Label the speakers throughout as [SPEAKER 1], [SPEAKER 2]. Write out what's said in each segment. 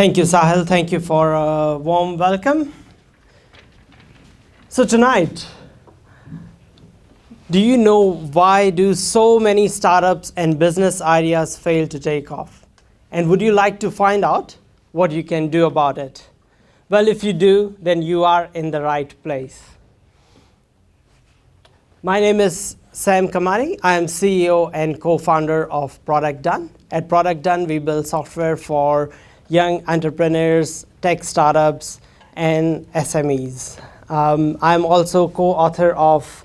[SPEAKER 1] Thank you, Sahil. Thank you for a warm welcome. So tonight, do you know why do so many startups and business ideas fail to take off? And would you like to find out what you can do about it? Well, if you do, then you are in the right place. My name is Sam Kamani. I am CEO and co-founder of ProductDone. At ProductDone, we build software for young entrepreneurs, tech startups, and SMEs. I'm also co-author of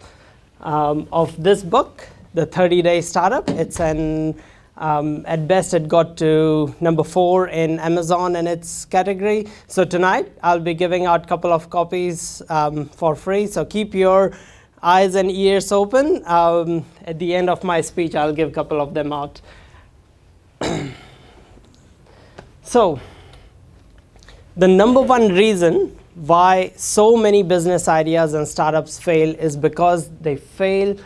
[SPEAKER 1] this book, The 30-Day Startup. It's at best, it got to number 4 in Amazon in its category. So tonight, I'll be giving out a couple of copies for free. So keep your eyes and ears open. At the end of my speech, I'll give a couple of them out. So, the number one reason why so many business ideas and startups fail is because they fail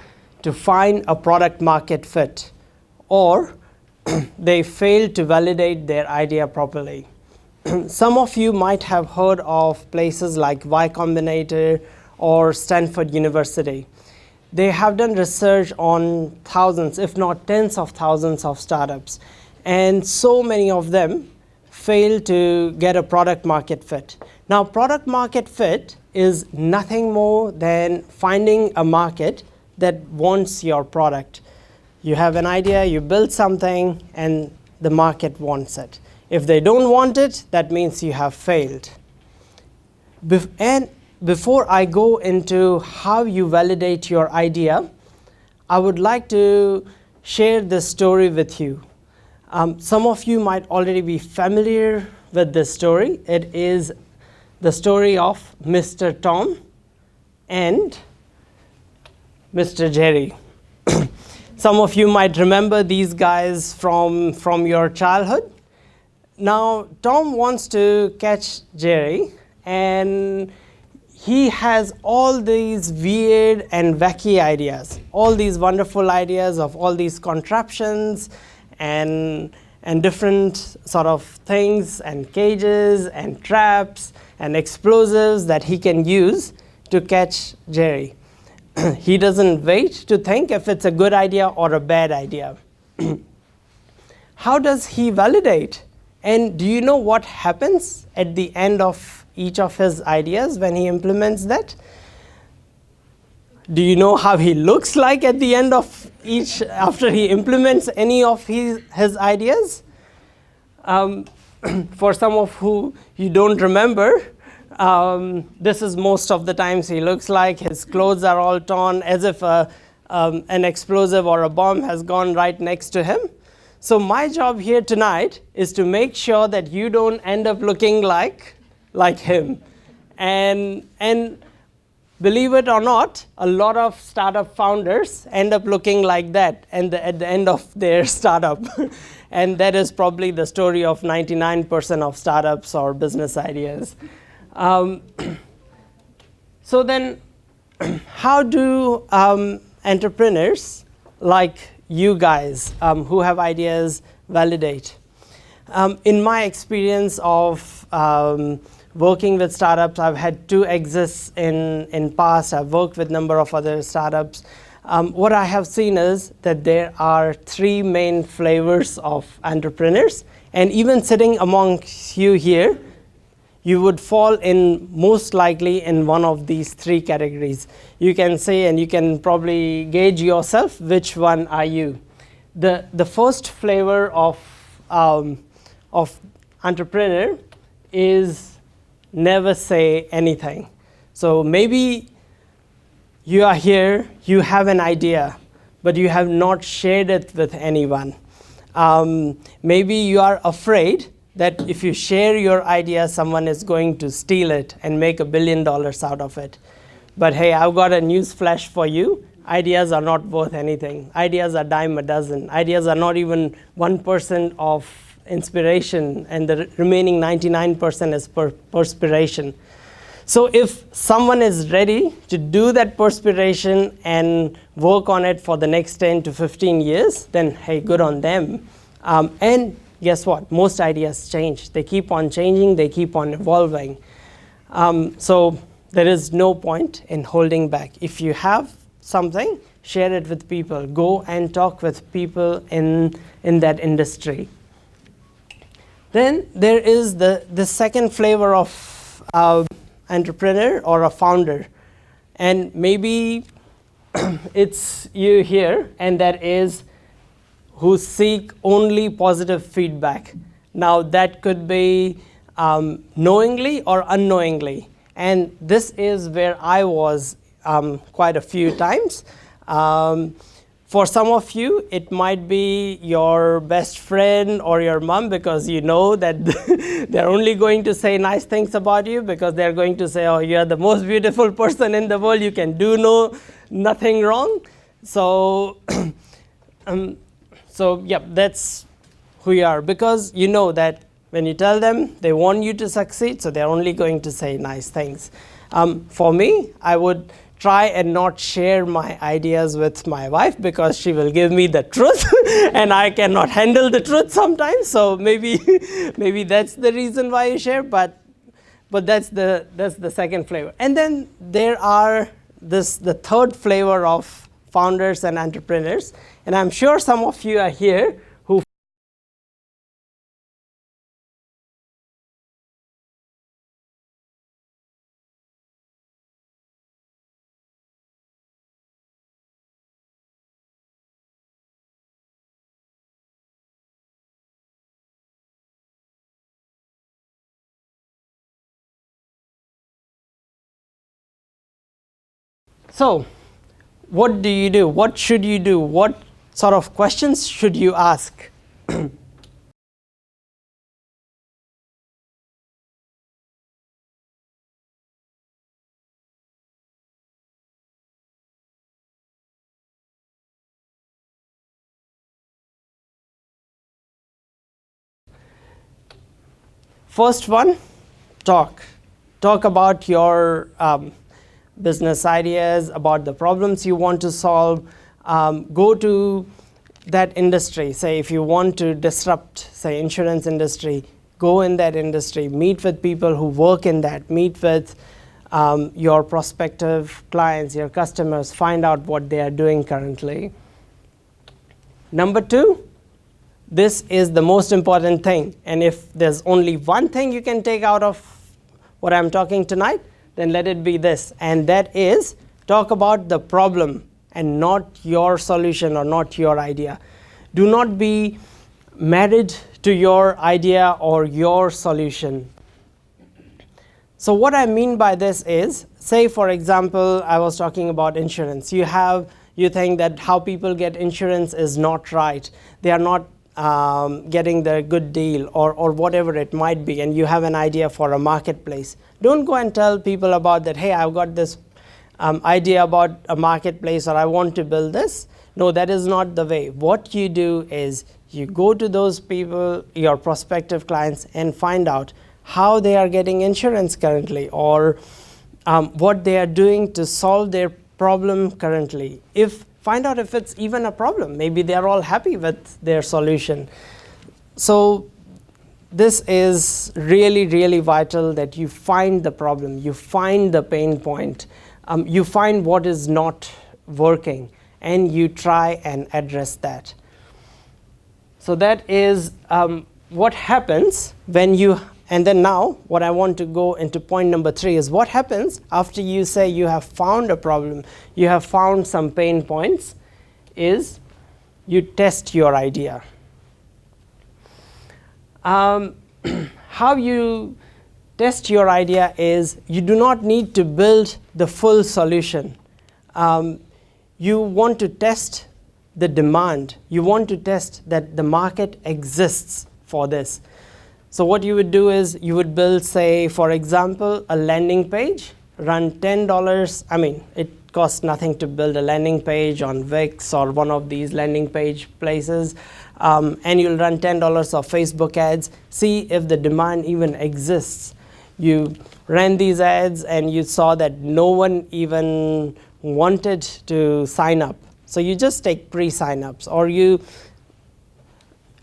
[SPEAKER 1] to find a product market fit, or they fail to validate their idea properly. Some of you might have heard of places like Y Combinator or Stanford University. They have done research on thousands, if not tens of thousands of startups, and so many of them fail to get a product market fit. Now, product market fit is nothing more than finding a market that wants your product. You have an idea, you build something, and the market wants it. If they don't want it, that means you have failed. And before I go into how you validate your idea, I would like to share this story with you. Some of you might already be familiar with this story. It is the story of Mr. Tom and Mr. Jerry. Some of you might remember these guys from your childhood. Now, Tom wants to catch Jerry, and he has all these weird and wacky ideas, all these wonderful ideas of all these contraptions and different sort of things and cages and traps and explosives that he can use to catch Jerry. He doesn't wait to think if it's a good idea or a bad idea. How does he validate? And do you know what happens at the end of each of his ideas when he implements that? Do you know how he looks like at the end of each, after he implements any of his ideas? For some of who you don't remember, this is most of the times he looks like. His clothes are all torn as if an explosive or a bomb has gone right next to him. So my job here tonight is to make sure that you don't end up looking like him. And believe it or not, a lot of startup founders end up looking like that at the end of their startup. And that is probably the story of 99% of startups or business ideas. So then, how do entrepreneurs like you guys who have ideas validate? In my experience of working with startups, I've had 2 exits in past. I've worked with a number of other startups. What I have seen is that there are 3 main flavors of entrepreneurs. And even sitting amongst you here, you would fall in most likely in one of these 3 categories. You can say, and you can probably gauge yourself, which one are you? The first flavor of entrepreneur is never say anything. So maybe you are here, you have an idea, but you have not shared it with anyone. Maybe you are afraid that if you share your idea, someone is going to steal it and make $1 billion out of it. But hey, I've got a news flash for you. Ideas are not worth anything. Ideas are dime a dozen. Ideas are not even 1% of inspiration, and the remaining 99% is perspiration. So if someone is ready to do that perspiration and work on it for the next 10 to 15 years, then hey, good on them. And guess what? Most ideas change. They keep on changing. They keep on evolving. So there is no point in holding back. If you have something, share it with people. Go and talk with people in that industry. Then there is the second flavor of entrepreneur or a founder. And maybe it's you here, and that is who seek only positive feedback. Now that could be knowingly or unknowingly. And this is where I was quite a few times. For some of you, it might be your best friend or your mom, because you know that they're only going to say nice things about you, because they're going to say, oh, you're the most beautiful person in the world, you can do nothing wrong. So, so yeah, that's who you are, because you know that when you tell them, they want you to succeed, so they're only going to say nice things. For me, I would try and not share my ideas with my wife, because she will give me the truth and I cannot handle the truth sometimes. So maybe that's the reason why you share, but that's the second flavor. And then there are the third flavor of founders and entrepreneurs. And I'm sure some of you are here who So what do you do? What should you do? What sort of questions should you ask? First one, talk about your business ideas, about the problems you want to solve. Go to that industry. Say if you want to disrupt, say, insurance industry, go in that industry, meet with people who work in that, meet with your prospective clients, your customers, find out what they are doing currently. Number two, this is the most important thing, and if there's only one thing you can take out of what I'm talking tonight, then let it be this, and that is talk about the problem and not your solution or not your idea. Do not be married to your idea or your solution. So what I mean by this is, say for example, I was talking about insurance. You think that how people get insurance is not right. They are not getting the good deal or whatever it might be, and you have an idea for a marketplace. Don't go and tell people about that, hey, I've got this idea about a marketplace, or I want to build this. No, that is not the way. What you do is you go to those people, your prospective clients, and find out how they are getting insurance currently, or what they are doing to solve their problem currently. Find out if it's even a problem. Maybe they're all happy with their solution. So this is really, really vital, that you find the problem, you find the pain point, you find what is not working, and you try and address that. So that is what happens when you, and then now what I want to go into point number 3 is what happens after you say you have found a problem, you have found some pain points, is you test your idea. How you test your idea is you do not need to build the full solution. You want to test the demand. You want to test that the market exists for this. So what you would do is you would build, say, for example, a landing page, run $10. I mean, it costs nothing to build a landing page on Wix or one of these landing page places. And you'll run $10 of Facebook ads, see if the demand even exists. You ran these ads and you saw that no one even wanted to sign up. So you just take pre-sign-ups, or you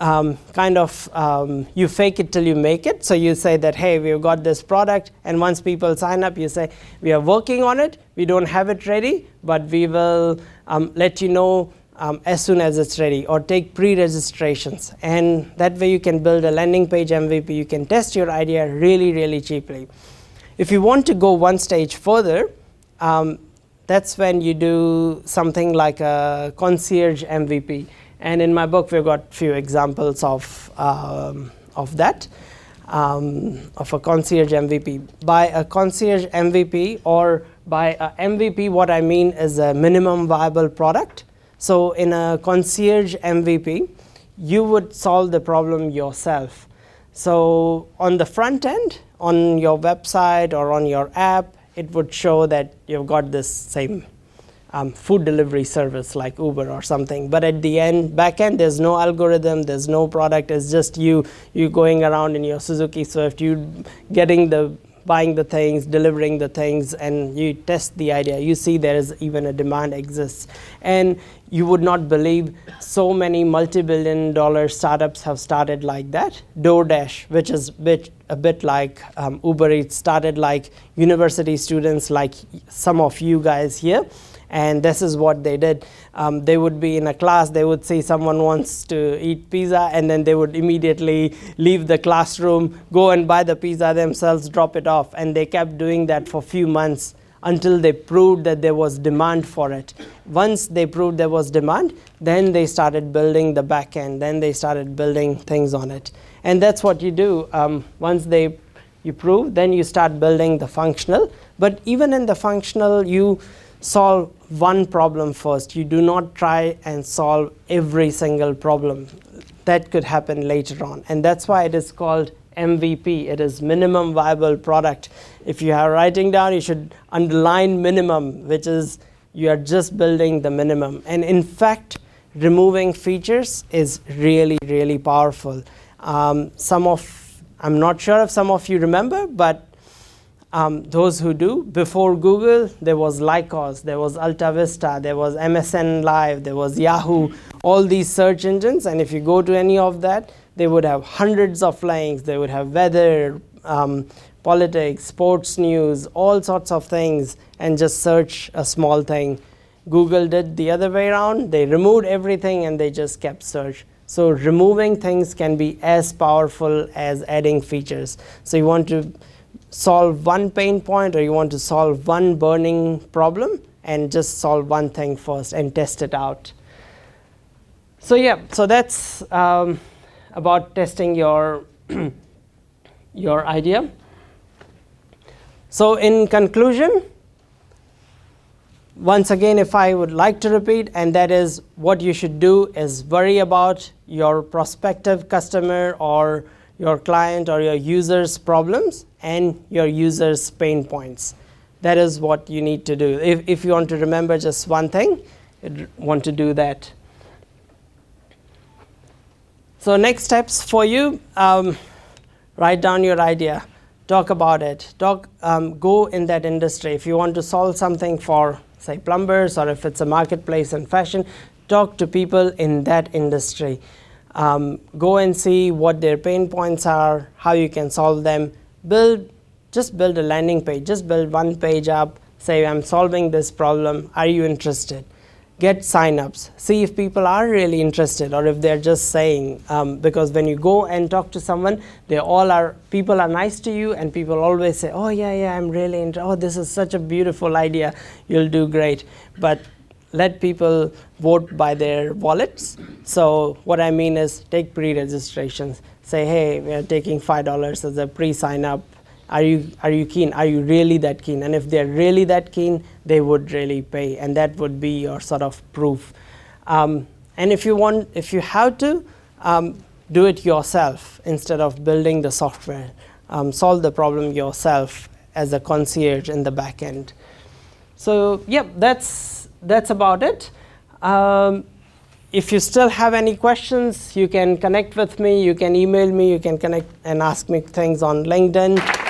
[SPEAKER 1] you fake it till you make it. So you say that, hey, we've got this product, and once people sign up, you say, we are working on it, we don't have it ready, but we will let you know as soon as it's ready, or take pre-registrations. And that way you can build a landing page MVP. You can test your idea really, really cheaply. If you want to go one stage further, that's when you do something like a Concierge MVP. And in my book, we've got a few examples of that, of a Concierge MVP. By a Concierge MVP, or by a MVP, what I mean is a minimum viable product. So in a Concierge MVP, you would solve the problem yourself. So on the front end, on your website or on your app, it would show that you've got this same food delivery service like Uber or something. But at the end, back end, there's no algorithm, there's no product. It's just you going around in your Suzuki Swift, you buying the things, delivering the things, and you test the idea. You see there is even a demand exists. And you would not believe so many multi-billion-dollar startups have started like that. DoorDash, which is a bit like Uber Eats, started like university students like some of you guys here. And this is what they did. They would be in a class, they would see someone wants to eat pizza, and then they would immediately leave the classroom, go and buy the pizza themselves, drop it off. And they kept doing that for a few months until they proved that there was demand for it. Once they proved there was demand, then they started building the back end, then they started building things on it. And that's what you do. Once you prove, then you start building the functional. But even in the functional, you solve one problem first. You do not try and solve every single problem. That could happen later on. And that's why it is called MVP. It is minimum viable product. If you are writing down, you should underline minimum, which is you are just building the minimum. And in fact, removing features is really, really powerful. I'm not sure if some of you remember, but those who do, before Google, there was Lycos, there was Alta Vista, there was MSN Live, there was Yahoo, all these search engines. And if you go to any of that, they would have hundreds of links. They would have weather, politics, sports news, all sorts of things, and just search a small thing. Google did the other way around. They removed everything and they just kept search. So removing things can be as powerful as adding features. So you want to solve one pain point, or you want to solve one burning problem, and just solve one thing first and test it out. So yeah, so that's about testing your your idea. So in conclusion, once again, if I would like to repeat, and that is what you should do is worry about your prospective customer or your client or your user's problems and your user's pain points. That is what you need to do. If you want to remember just one thing, you want to do that. So next steps for you, write down your idea, talk about it, go in that industry. If you want to solve something for, say, plumbers, or if it's a marketplace in fashion, talk to people in that industry. Go and see what their pain points are, how you can solve them. Just build a landing page. Just build one page up. Say, I'm solving this problem. Are you interested? Get signups. See if people are really interested, or if they're just saying. Because when you go and talk to someone, people are nice to you, and people always say, oh yeah, I'm really interested. Oh, this is such a beautiful idea. You'll do great. But let people vote by their wallets. So what I mean is, take pre-registrations. Say, hey, we are taking $5 as a pre-sign up. Are you keen? Are you really that keen? And if they're really that keen, they would really pay, and that would be your sort of proof. And if you have to, do it yourself instead of building the software. Solve the problem yourself as a concierge in the back end. So yeah, that's about it. If you still have any questions, you can connect with me, you can email me, you can connect and ask me things on LinkedIn.